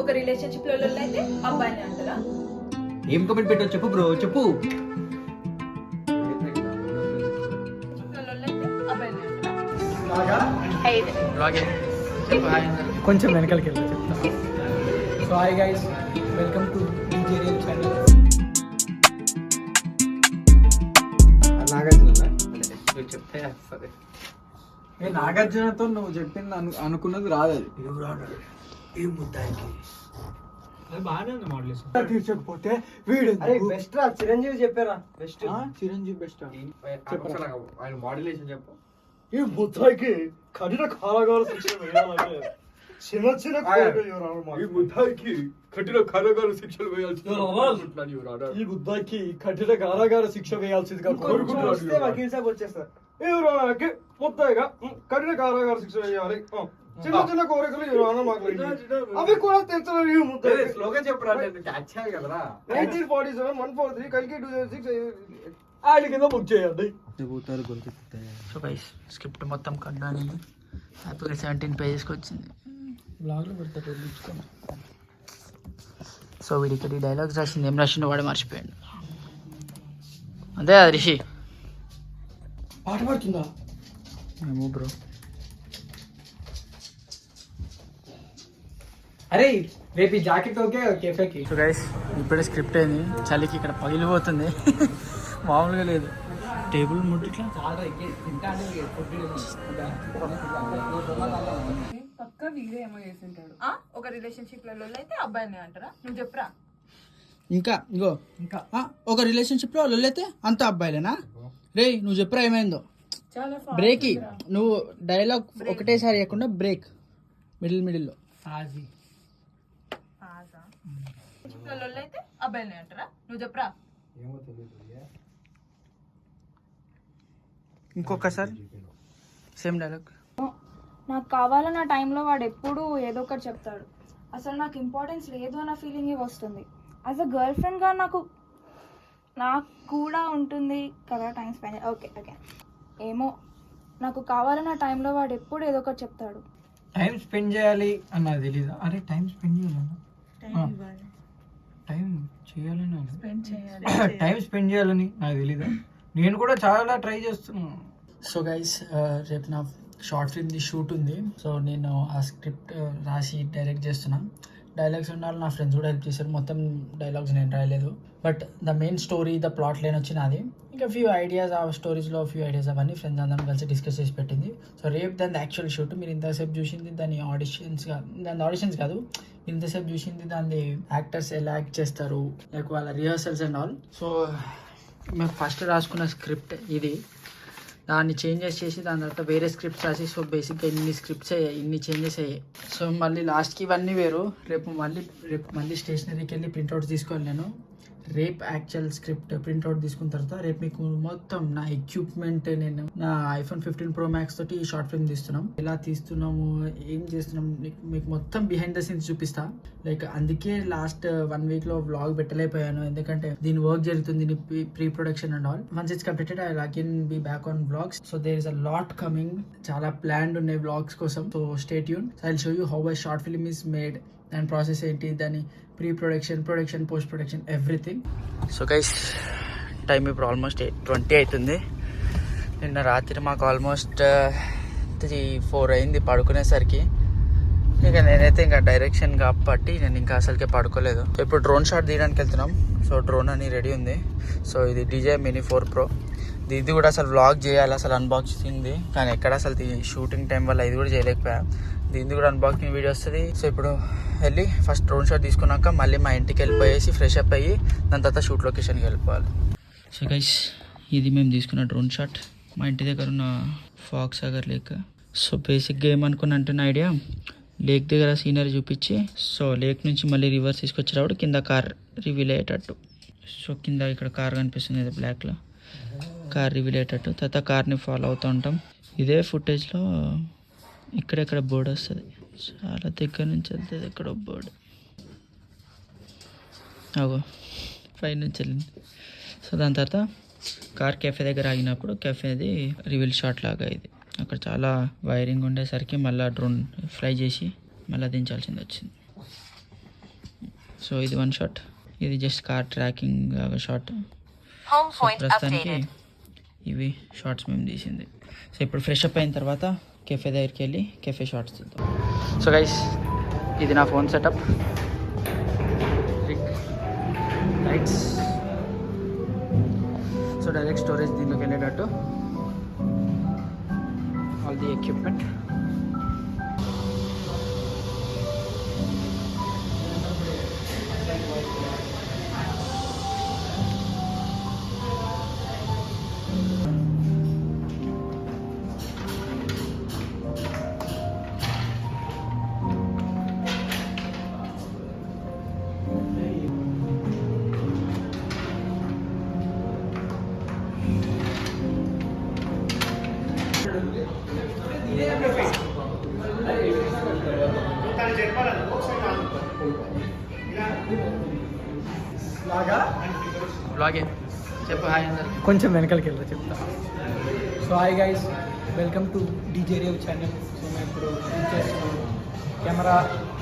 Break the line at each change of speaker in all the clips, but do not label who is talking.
ఒక రిలేషన్షిప్ లో అయితే అబ్బాయిని అంటారా?
ఏం కమెంట్ పెట్టావు చెప్పు బ్రో చెప్పు.
కొంచెం వెనకాలకి వెళ్ళి చెప్తా. So hi guys, welcome to interior channel. నాగార్జునతో నువ్వు చెప్పింది అనుకున్నది రాదు. తీర్చకపోతే వీడు
బెస్ట్ రా, చిరంజీవి చెప్పారా? Best
Chiranjeevi best.
ఆయన మోడ్యులేషన్ చెప్పు.
ఈ ముద్దాయికి కఠిన కారాగార శిక్ష వేయాలంటే చిన్న చిన్న
ఈ ముద్దాయికి కఠిన కారాగార శిక్షలు వేయాల్సింది.
ఈ ముద్దాయికి కఠిన కారాగార శిక్ష వేయాల్సిందిగా కోరుకుంటున్నాను.
వకీల్ సాబ్ వచ్చేస్తారు.
ఎవరికి ముద్దాయిగా కఠిన కారాగార శిక్ష వేయాలి. చిన్న చిన్న కోరికలు అవి కూడా తెలుసు.
స్లోగా చెప్పరా, వచ్చాయి కదరా.
1947 143 కలికి 206 ఆయన కింద బుక్ చేయండి.
సో గైస్ స్క్రిప్ట్ మొత్తం కట్టాని హ్యాపీగా 17 పేజెస్కి వచ్చింది.
బ్లాగ్లో పెడతాడు ఇచ్చుకోండి.
సో వీడికి డైలాగ్స్ రాసింది, ఏం రాసిందో వాడు మర్చిపోయాడు. అదే అది రిషి
పాట పడుతుందా?
ఏమో బ్రో.
అరే రేపు ఈ జాకెట్ ఓకే కేఫేకి.
సో గైస్ ఇప్పుడే స్క్రిప్ట్ అయింది, చలికి ఇక్కడ పగిలిపోతుంది. మామూలుగా లేదు. టేబుల్ ముట్టిట్లా
పక్క వీడే ఏమో చేసింటాడు. ఒక రిలేషన్షిప్ లో అయితే అబ్బాయిని అంటారా? నువ్వు చెప్పరా.
ఇంకా ఒక రిలేషన్షిప్ లో లొల్లైతే అంత అబ్బాయిలేనా? రే నువ్వు చెప్పరా ఏమైందో. బ్రేక్ నువ్వు డైలాగ్ ఒకటేసారి ఇవ్వకుండా బ్రేక్ మిడిల్లో.
అయితే అబ్బాయిని అంటారా? నువ్వు చెప్పరా.
ఇంకొకసారి సేమ్ డైలాగ్.
నాకు కావాలన్న టైంలో వాడు ఎప్పుడు ఏదో ఒకటి చెప్తాడు. అసలు నాకు ఇంపార్టెన్స్ లేదు అన్న ఫీలింగ్ వస్తుంది. యాజ్ అ గర్ల్ ఫ్రెండ్గా నాకు కూడా ఉంటుంది కదా టైం స్పెండ్. ఓకే ఏమో నాకు కావాలన్న టైంలో వాడు ఎప్పుడు ఏదో ఒకటి చెప్తాడు.
టైం స్పెండ్ చేయాలి అన్నది తెలీదా? అరే టైం స్పెండ్ చేయాలన్నా టైం స్పెండ్ చేయాలని నాకు తెలీదా? నేను కూడా చాలా ట్రై చేస్తున్నాను.
సో గైస్ రేపు నా షార్ట్ ఫిల్మ్ది షూట్ ఉంది. సో నేను ఆ స్క్రిప్ట్ రాసి డైరెక్ట్ చేస్తున్నా. డైలాగ్స్ ఉండాలి, నా ఫ్రెండ్స్ కూడా హెల్ప్ చేశారు. మొత్తం డైలాగ్స్ నేను రాయలేదు, but the main story the plot line వచ్చి నాది. ఇంకా ఫ్యూ ఐడియాస్ ఆ స్టోరీస్లో ఫ్యూ ఐడియాస్ అవన్నీ ఫ్రెండ్స్ అందరం కలిసి డిస్కస్ చేసి పెట్టింది. సో రేపు దాని యాక్చువల్ షూట్. మీరు ఇంతసేపు చూసింది దాని ఆడిషన్స్ కాదు, మీరు ఇంతసేపు చూసింది దాని యాక్టర్స్ ఎలా యాక్ట్ చేస్తారు, లైక్ వాళ్ళ రిహర్సల్స్ అండ్ ఆల్. సో మేము ఫస్ట్ రాసుకున్న స్క్రిప్ట్ ఇది, దాన్ని చేంజెస్ చేసి దాని తర్వాత వేరే స్క్రిప్ట్స్ రాసి, సో బేసిక్గా ఇన్ని చేంజెస్ అయ్యాయి. సో మళ్ళీ లాస్ట్కి ఇవన్నీ వేరు. రేపు మళ్ళీ స్టేషనరీకి వెళ్ళి ప్రింట్అవుట్స్ తీసుకోవాలి నేను. రేపు యాక్చువల్ స్క్రిప్ట్ ప్రింట్అవుట్ తీసుకున్న తర్వాత రేపు మీకు మొత్తం నా ఎక్విప్మెంట్, నేను నా iPhone 15 Pro Max తోటి ఈ షార్ట్ ఫిల్మ్ తీస్తున్నాం. ఎలా తీస్తున్నాము, ఏం చేస్తున్నాం, మీకు మొత్తం బిహైండ్ ద సీన్స్ చూపిస్తా. లైక్ అందుకే లాస్ట్ 1 weekలో వ్లాగ్ పెట్టలేకపోయాను, ఎందుకంటే దీని వర్క్ జరుగుతుంది, pre production and all. Once it's completed I will again be back on vlogs. So there is a lot coming, చాలా ప్లాన్డ్ ఉన్నాయి వ్లాగ్స్ కోసం. So stay tune. I will show you how a short film is made, దాని process ఏంటి, దాని pre production, post production, everything.
So guys time ఇప్పుడు almost 8:20 అవుతుంది. నిన్న రాత్రి మాకు ఆల్మోస్ట్ 3-4 అయింది పడుకునేసరికి. ఇక నేనైతే ఇంకా డైరెక్షన్ కాబట్టి నేను ఇంకా అసలుకే పడుకోలేదు. ఇప్పుడు డ్రోన్ షాట్ తీయడానికి వెళ్తున్నాం. సో డ్రోన్ అని రెడీ ఉంది. సో ఇది DJI Mini 4 Pro. ఇది కూడా అసలు వ్లాగ్ చేయాలి, అసలు అన్బాక్సింగ్ది, కానీ ఎక్కడ అసలు షూటింగ్ టైం వల్ల ఇది కూడా చేయలేకపోయా. దీన్ని కూడా అన్బాక్సింగ్ వీడియో వస్తుంది. సో ఇప్పుడు వెళ్ళి ఫస్ట్ డ్రోన్ షాట్ తీసుకున్నాక మళ్ళీ మా ఇంటికి వెళ్ళిపోయేసి ఫ్రెష్ అప్ అయ్యి దాని తర్వాత షూట్ లొకేషన్కి వెళ్ళిపోవాలి. సో గైస్ ఇది మేము తీసుకున్న డ్రోన్ షాట్ మా ఇంటి దగ్గర ఉన్న ఫాక్స్ సాగర్ లేక్. సో బేసిక్గా ఏమనుకున్నా అంటే నా ఐడియా, లేక్ దగ్గర సీనరీ చూపించి, సో లేక్ నుంచి మళ్ళీ రివర్స్ తీసుకొచ్చేటప్పుడు కింద కార్ రివీల్ అయ్యేటట్టు. సో కింద ఇక్కడ కార్ కనిపిస్తుంది ఇది బ్లాక్లో, కార్ రివీల్ అయ్యేటట్టు. తర్వాత కార్ని ఫాలో అవుతూ ఉంటాం. ఇదే ఫుటేజ్లో ఇక్కడెక్కడ బోర్డు వస్తుంది, చాలా దగ్గర నుంచి వెళ్తుంది. ఎక్కడో బోర్డు అగో పైన నుంచి వెళ్ళింది. సో దాని తర్వాత కార్ కెఫే దగ్గర ఆగినప్పుడు కెఫేది రివీల్ షాట్ లాగా ఇది. అక్కడ చాలా వైరింగ్ ఉండేసరికి మళ్ళీ డ్రోన్ ఫ్లై చేసి మళ్ళీ దించాల్సింది వచ్చింది. సో ఇది 1 షాట్, ఇది జస్ట్ కార్ ట్రాకింగ్ షాట్. ప్రస్తుతానికి ఇవి షార్ట్స్ మేము తీసింది. సో ఇప్పుడు ఫ్రెష్ అప్ అయిన తర్వాత కెఫే దగ్గరికి వెళ్ళి కెఫే షార్ట్స్ తీద్దాం. సో గైస్ ఇది నా phone setup, lights. So direct storage దీనిలోకి వెళ్ళేటట్టు ఆల్ ది ఎక్విప్మెంట్. బ్లాగే చెప్పు హాయ్ అందరికి.
కొంచెం వెనకాలకి వెళ్ళి చెప్తా. So hi guys, welcome to DJ rave channel. So మేము ఇప్పుడు చేస్తున్నాం. Camera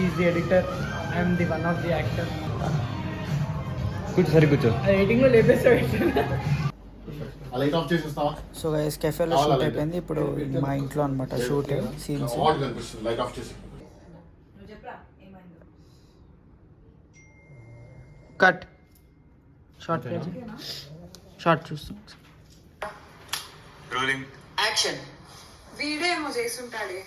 is the editor, I'm the one of the actor.
కూర్చో, సరి కూర్చో.
ఎడిటింగ్లో లేపేస్తాడు.
సో గైస్ కెఫేలో షూట్ అయిపోయింది. ఇప్పుడు మా ఇంట్లో అనమాట shoot scenes. Cut short short చూస్తాం. యాక్షన్.
వీడేమో చేస్తుంటాడే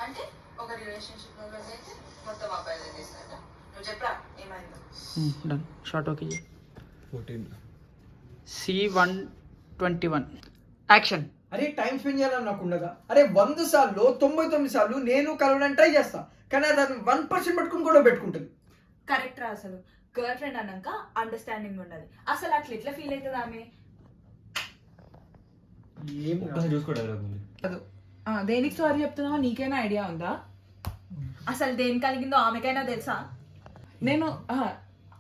అంటే ఒక రిలేషన్షిప్ లో అయితే మొత్తం అబ్బాయిలు చేస్తాడ. నువ్వు చెప్పరా ఏమైందో.
Done. Short okay. 14C121 action.
అరే టైం స్పెండ్ చేయాలని నాకు ఉండదా? అరే 100 సార్లు 99 సార్లు నేను కలవడానికి ట్రై చేస్తా, కానీ అది 1% పెట్టుకుని కూడా పెట్టుకుంటుంది.
కరెక్ట్ రా. అసలు గర్ల్ ఫ్రెండ్ అన్నాక అండర్స్టాండింగ్ ఉండాలి. అసలు అట్లా ఎట్లా ఫీల్ అవుతుంది ఆమె? దేనికి సారీ చెప్తున్నావో నీకైనా ఐడియా ఉందా? అసలు దేని కలిగిందో ఆమెకైనా తెలుసా? నేను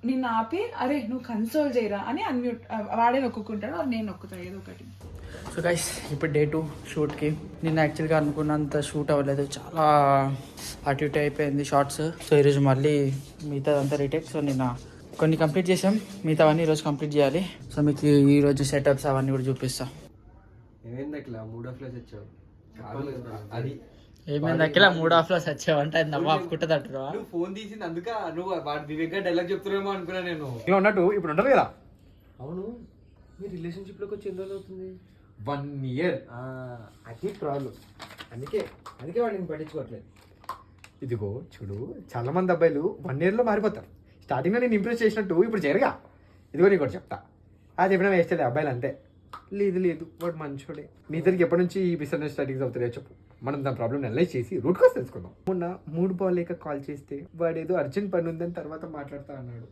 నిన్ను ఆపి అరే నువ్వు కన్సోల్ చేయరా అని అన్మ్యూట్ వాడే నొక్కుంటాడు, నేను నొక్కుతా ఏదో ఒకటి.
సో గైస్ ఇప్పుడు డే 2 షూట్కి. నిన్న యాక్చువల్గా అనుకున్నంత షూట్ అవ్వలేదు, చాలా అటు ఇటు అయిపోయింది షార్ట్స్. సో ఈరోజు మళ్ళీ మిగతాదంతా రీటేక్. సో నిన్న కొన్ని కంప్లీట్ చేసాం, మిగతావన్నీ ఈరోజు కంప్లీట్ చేయాలి. సో మీకు ఈరోజు సెటప్స్ అవన్నీ కూడా చూపిస్తా.
ఏమైంది అట్లా మూడ్ ఆఫ్ లో వచ్చావు? అది
ఏమైంది అఖిల మూడ్ ఆఫ్ లో వచ్చావంటే అది నవ్వు ఆపుకుంటుంది అంటారా?
నువ్వు ఫోన్ తీసింది అందుక నువ్వు వివేక్ గా డైలాగ్ చెప్తున్నామో అనుకున్నా నేను.
ఇలా ఉన్నట్టు ఇప్పుడు ఉండదు కదా.
అవును, మీ రిలేషన్షిప్ లోకి వచ్చి ఎన్ని రోజులు అవుతుంది? 1 year. అది ప్రాబ్లం. అందుకే వాడు నేను పట్టించుకోవట్లేదు.
ఇదిగో చూడు, చాలా మంది అబ్బాయిలు 1 year లో మారిపోతారు. స్టార్టింగ్ లో నేను ఇంప్రెస్ చేసినట్టు ఇప్పుడు జరగా. ఇదిగో నీకు ఒకటి చెప్తా, అది చెప్పినా వేస్తుంది అబ్బాయిలు అంతే. లేదు వాడు మంచోడే. మీ ఇద్దరికి ఎప్పటి నుంచి ఈ బిజినెస్ స్టార్టింగ్స్ అవుతాయో చెప్పు, మనం దాని ప్రాబ్లమ్ అనలైజ్ చేసి రూట్ కాస్ తెలుసుకుందాం. మొన్న 3 బాలేక కాల్ చేస్తే వాడు ఏదో అర్జెంట్ పని ఉందని తర్వాత మాట్లాడతా అన్నాడు.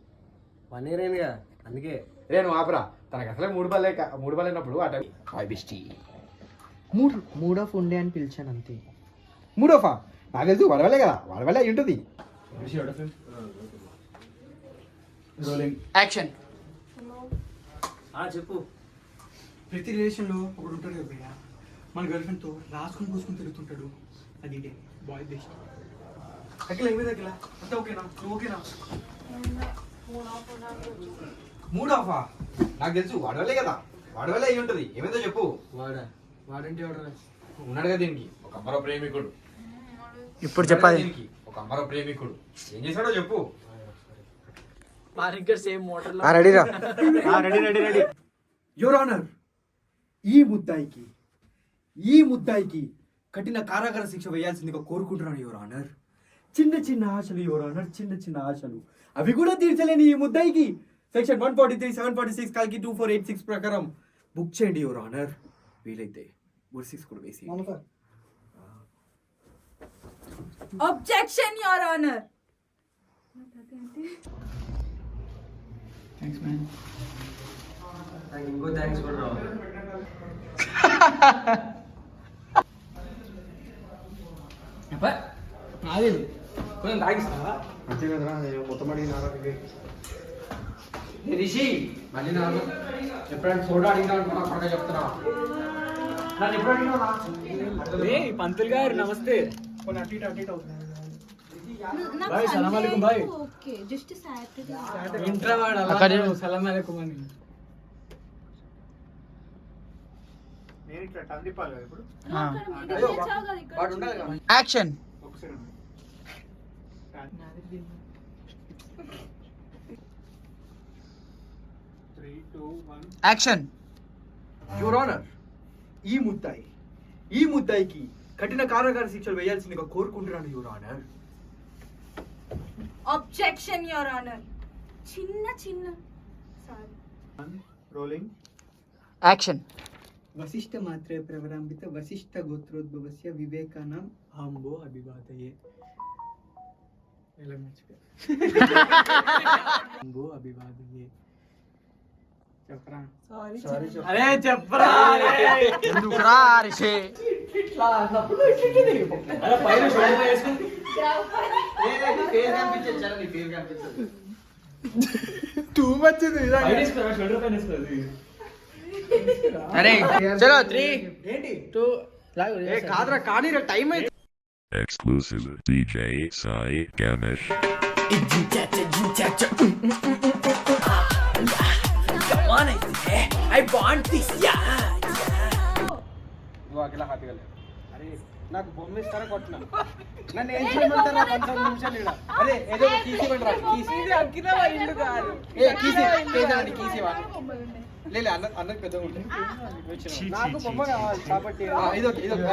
1 year అయిందిగా, అందుకే.
నేను ఆపరా, తనకు అసలే 3 బాలైనప్పుడు ఆ టైం
మూడ్ ఆఫ్ ఉండే అని పిలిచాను అంతే.
3 ఆఫా నాకు తెలుసు, వడవలే కదా, వడవలే అయి ఉంటుంది.
యాక్షన్.
చెప్పు.
ప్రతి రిలేషన్లో ఒకడు ఉంటాడు కదా భయ్యా, మన గర్ల్ ఫ్రెండ్తో రాసుకుని పూసుకుని తిరుగుతుంటాడు. అది బాయ్ బెస్ట్. అఖిల ఏమైంది అఖిల? అంతా ఓకేనా? నువ్వు ఓకేనా?
మూడ్ ఆఫా నాకు తెలుసు, వడవలే కదా, వడవలే అయి ఉంటుంది. ఏమైందో చెప్పు.
వాడంటే ఎవడరా?
ఉన్నాడు కదా దీనికి ఒక అమ్మరో ప్రేమికుడు.
ఇప్పుడు చెప్పాలి.
దీనికి ఒక అమ్మరో ప్రేమికుడు ఏం చేశాడో చెప్పు.
సేమ్ మోటార్
రెడీరా?
రెడీ.
యువర్ ఆనర్, ఈ ముద్దాయికి కఠిన కారాగార శిక్ష వేయాల్సిందిగా కోరుకుంటున్నాను యువర్ ఆనర్. చిన్న ఆశలు యువర్ ఆనర్, చిన్న ఆశలు, అవి కూడా తీర్చలేని ఈ ముద్దాయికి సెక్షన్ 143, 746, కల్కి 2486 ప్రకారం బుక్ చేయండి యువర్ ఆనర్. వీలైతే ఉరి6 కూడా వేసి.
Objection your honour.
Thanks man.
ఇంకో థ్యాంక్స్ కూడా రావు.
నాది కొంచెం తాగిస్తా.
అంతే కదరా, నేను మొత్తం అడిగిన
రిషి
మళ్ళీ నాకు ఎప్పుడైనా సోడా అడిగినా అనుకున్నా చెప్తున్నా. నన్ను ఎప్పుడు అడిగినా
పంతులు గారు నమస్తే. కొన్ని అటు ఇటు అవుతుంది. బాయ్ సలాం అలైకుం బాయ్
ఓకే జస్ట్ సాటర్డే
ఇంట్రా వాడు
అక్కడ
అలా సలాం అలైకుం అని
నేను ఇట్లా టన్ తిప్పాలి కదా ఇప్పుడు
వాడు ఉండాలి కదా.
యాక్షన్.
ఒకసారి ఉండు. 3, 2, 1.
యాక్షన్.
యువర్ ఆనర్, ఈ ముద్దాయికి కఠిన కారాగార శిక్షలు వేయాల్సిందిగా కోరుకుంటున్నాను your honour.
Objection your honour. చిన్న సారీ.
రోలింగ్.
యాక్షన్.
వశిష్ఠ మాత్రే ప్రవరాంబిత వశిష్ఠ గోత్రోద్భవస్య వివేకానాం ఆంబో అభివాదయే. ఎలా మర్చిపోయా ఆంబో అభివాదయే. చెప్పరా
సారీ
అరే చెప్పరా
ఎందుకురా రిషి?
టూ మచ్ ఇది.
అరే చలో 3
ఏంటి
2 లాగు.
ఏ కాదురా కానీ టైం అయితే.
Exclusive DJ Sai Ganesh.
నువ్వు అఖిల హ్యాపీగా లేదు. అరే నాకు బొమ్మ ఇస్తారా కొట్టినా నన్ను ఏం చేయమంటారా 15 నిమిషాలు ఈడ. అరే ఏదో ఒక కీసి ఇవ్వండిరా, కీసి.
అక్కిన వాళ్ళ ఇల్లు కాదు.
ఏ కీసి కేజానండి, కీసి ఇవ్వ. లేదు అన్నది పెద్దగా ఉంటుంది. నాకు బొమ్మ కావాలి కాబట్టి ఇదొక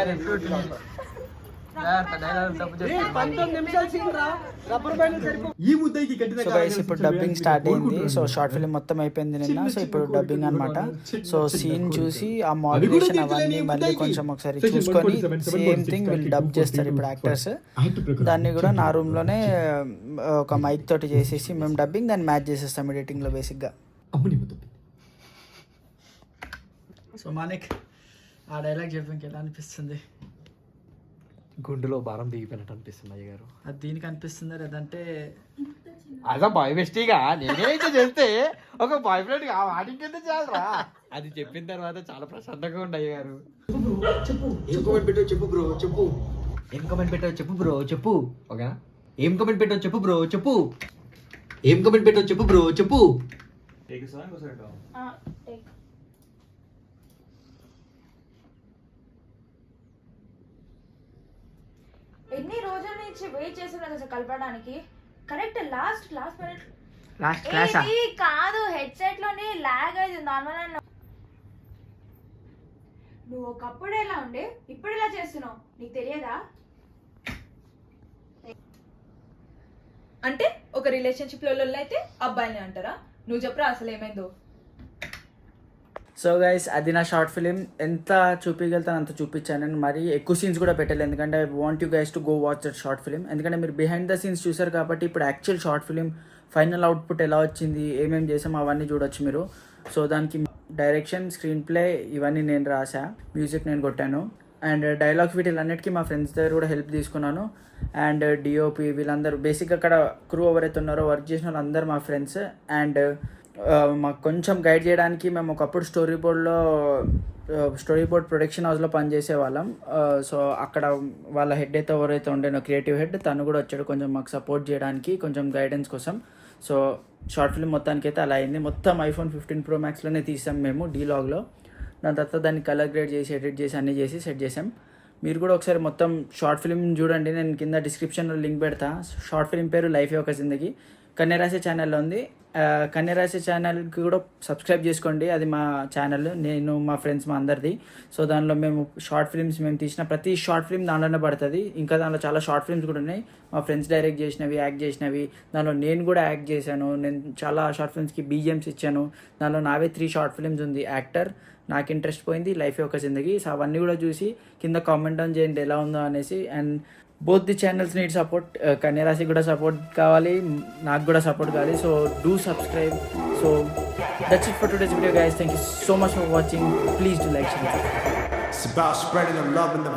ఈ ముద్దకి కట్టిన
సో గైస్ ఇప్పుడు డబ్బింగ్ స్టార్ట్ అయింది. సో షార్ట్ ఫిల్మ్ మొత్తం అయిపోయింది నిన్న. సో ఇప్పుడు డబ్బింగ్ అన్నమాట. సో సీన్ చూసి ఆ మోడ్యులేషన్ అవన్నీ మళ్ళీ కొంచెం ఒకసారి చూసుకొని సేమ్ థింగ్ వీళ్ళు డబ్ చేస్తారు ఇప్పుడు యాక్టర్స్. దాన్ని కూడా నా రూమ్ లోనే ఒక మైక్ తోటి చేసేసి మేము డబ్బింగ్ దాన్ని మ్యాచ్ చేసేస్తాం ఎడిటింగ్ లో బేసిక్ గా. సో మానిక్ ఆ డైలాగ్ చెప్పడానికి ఎలా అనిపిస్తుంది?
గుండెలో భారం దిగిపోయినట్టు అనిపిస్తుంది అయ్య గారు.
అది దీనికి అనిపిస్తుందా లేదంటే
అదే బాయ్ బెస్టీగా నేనైతే చెప్తే ఒక బాయ్ ఫ్రెండ్ ఆ వాటికి ఎంత చాలరా. అది చెప్పిన తర్వాత చాలా ప్రశాంతంగా ఉండే అయ్య గారు.
ఏం కామెంట్ పెట్టావు చెప్పు బ్రో చెప్పు.
ఏం కామెంట్ పెట్టావు చెప్పు బ్రో చెప్పు. ఓకేనా? ఏం కామెంట్ పెట్టావు చెప్పు బ్రో చెప్పు. ఏం కామెంట్ పెట్టావు చెప్పు బ్రో చెప్పు.
ఎన్ని రోజుల నుంచి వెయిట్ చేస్తున్నారు అసలు కలపడానికి. కరెక్ట్ లాస్ట్ మినిట్
లాస్ట్ క్లాసా?
ఇది కాదు హెడ్సెట్ లోనే లాగ్ అయింది నార్మల్. నువ్వు ఒకప్పుడు ఎలా ఉండే ఇప్పుడు ఎలా చేస్తున్నావు నీకు తెలియదా?
అంటే ఒక రిలేషన్షిప్ లో అయితే అబ్బాయిని అంటారా? నువ్వు చెప్పరా అసలు ఏమైందో.
సో గైస్ అది నా షార్ట్ ఫిలిం. ఎంత చూపించగలుగుతాను అంత చూపించాను. నేను మరి ఎక్కువ సీన్స్ కూడా పెట్టలేదు ఎందుకంటే I want you guys to go watch that short film. ఎందుకంటే మీరు బిహైండ్ ద సీన్స్ చూసారు కాబట్టి ఇప్పుడు actual short film final output ఎలా వచ్చింది ఏమేమి చేసాం అవన్నీ చూడొచ్చు మీరు. సో దానికి డైరెక్షన్ స్క్రీన్ ప్లే ఇవన్నీ నేను రాసా, మ్యూజిక్ నేను కొట్టాను అండ్ డైలాగ్స్ వీటిలన్నిటికీ మా ఫ్రెండ్స్ దగ్గర కూడా హెల్ప్ తీసుకున్నాను. అండ్ డిఓపి వీళ్ళందరూ బేసిక్గా అక్కడ క్రూ ఎవరైతే ఉన్నారో వర్క్ చేసిన వాళ్ళందరూ మా ఫ్రెండ్స్. అండ్ మాకు కొంచెం గైడ్ చేయడానికి మేము ఒకప్పుడు స్టోరీ బోర్డ్ ప్రొడక్షన్ హౌస్లో పనిచేసే వాళ్ళం. సో అక్కడ వాళ్ళ హెడ్ అయితే ఎవరైతే ఉండేనో క్రియేటివ్ హెడ్ తను కూడా వచ్చాడు కొంచెం మాకు సపోర్ట్ చేయడానికి కొంచెం గైడెన్స్ కోసం. సో షార్ట్ ఫిల్మ్ మొత్తానికి అయితే అలా అయింది. మొత్తం iPhone 15 Pro Maxలోనే తీసాం మేము డీలాగ్లో. దాని తర్వాత దాన్ని కలర్ గ్రేడ్ చేసి ఎడిట్ చేసి అన్నీ చేసి సెట్ చేసాం. మీరు కూడా ఒకసారి మొత్తం షార్ట్ ఫిల్మ్ చూడండి. నేను కింద డిస్క్రిప్షన్లో లింక్ పెడతా. షార్ట్ ఫిల్మ్ పేరు లైఫ్ ఒక జిందగీ. కన్యరాశి ఛానల్లో ఉంది. కన్యరాశి ఛానల్కి కూడా సబ్స్క్రైబ్ చేసుకోండి. అది మా ఛానల్, నేను మా ఫ్రెండ్స్ మా అందరిది. సో దానిలో మేము షార్ట్ ఫిల్మ్స్ మేము తీసిన ప్రతి షార్ట్ ఫిల్మ్ దాంట్లోనే పడుతుంది. ఇంకా దాంట్లో చాలా షార్ట్ ఫిల్మ్స్ కూడా ఉన్నాయి మా ఫ్రెండ్స్ డైరెక్ట్ చేసినవి, యాక్ట్ చేసినవి. దానిలో నేను కూడా యాక్ట్ చేశాను. నేను చాలా షార్ట్ ఫిల్మ్స్కి BGMs ఇచ్చాను. దానిలో నావే 3 షార్ట్ ఫిల్మ్స్ ఉంది. యాక్టర్, నాకు ఇంట్రెస్ట్ పోయింది, లైఫ్ ఒక జిందగీ. సో అవన్నీ కూడా చూసి కింద కామెంట్ డౌన్ చేయండి ఎలా ఉందో అనేసి. And both the channels need support. కన్యరాశి కూడా సపోర్ట్ కావాలి, నాకు కూడా సపోర్ట్ కావాలి. So do subscribe. So that's it for today's video guys. Thank you so much for watching. Please do like, share, and subscribe.
It's about spreading the love and the